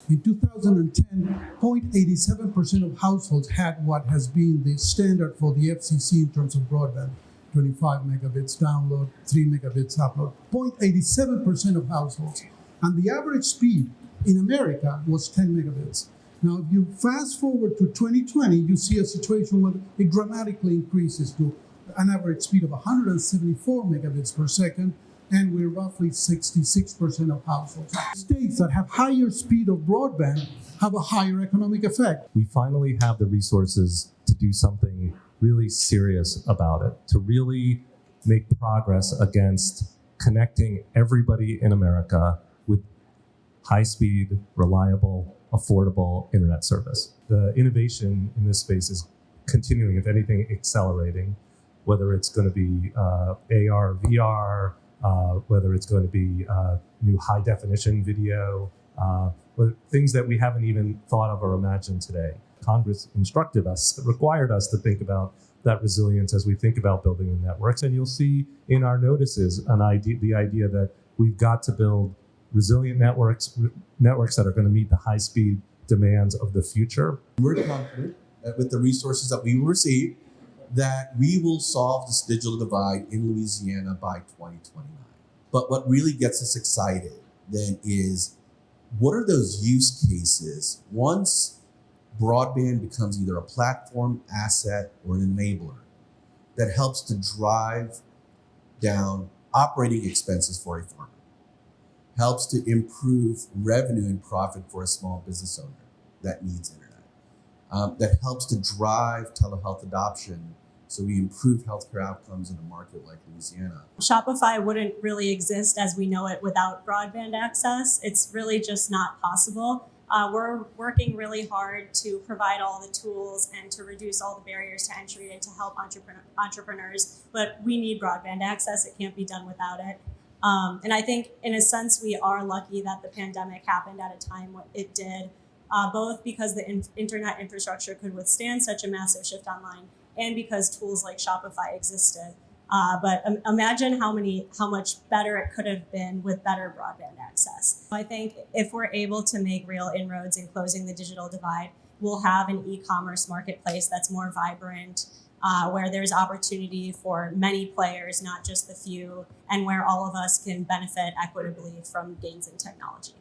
In 2010, 0.87% of households had what has been the standard for the FCC in terms of broadband. 25 megabits download, 3 megabits upload, 0.87% of households. And the average speed in America was 10 megabits. Now, if you fast forward to 2020, you see a situation where it dramatically increases to an average speed of 174 megabits per second, and we're roughly 66% of households. States that have higher speed of broadband have a higher economic effect. We finally have the resources to do something really serious about it, to really make progress against connecting everybody in America with high-speed, reliable, affordable internet service. The innovation in this space is continuing, if anything, accelerating, whether it's going to be AR, VR, whether it's going to be new high-definition video, things that we haven't even thought of or imagined today. Congress required us to think about that resilience as we think about building the networks. And you'll see in our notices the idea that we've got to build resilient networks that are going to meet the high-speed demands of the future. We're confident that with the resources that we will receive, that we will solve this digital divide in Louisiana by 2029. But what really gets us excited then is, what are those use cases once broadband becomes either a platform, asset, or an enabler that helps to drive down operating expenses for a farmer, helps to improve revenue and profit for a small business owner that needs internet, that helps to drive telehealth adoption so we improve healthcare outcomes in a market like Louisiana. Shopify wouldn't really exist as we know it without broadband access. It's really just not possible. We're working really hard to provide all the tools and to reduce all the barriers to entry and to help entrepreneurs, but we need broadband access. It can't be done without it. And I think in a sense, we are lucky that the pandemic happened at a time when it did, both because the internet infrastructure could withstand such a massive shift online and because tools like Shopify existed. But imagine how much better it could have been with better broadband access. I think if we're able to make real inroads in closing the digital divide, we'll have an e-commerce marketplace that's more vibrant, where there's opportunity for many players, not just the few, and where all of us can benefit equitably from gains in technology.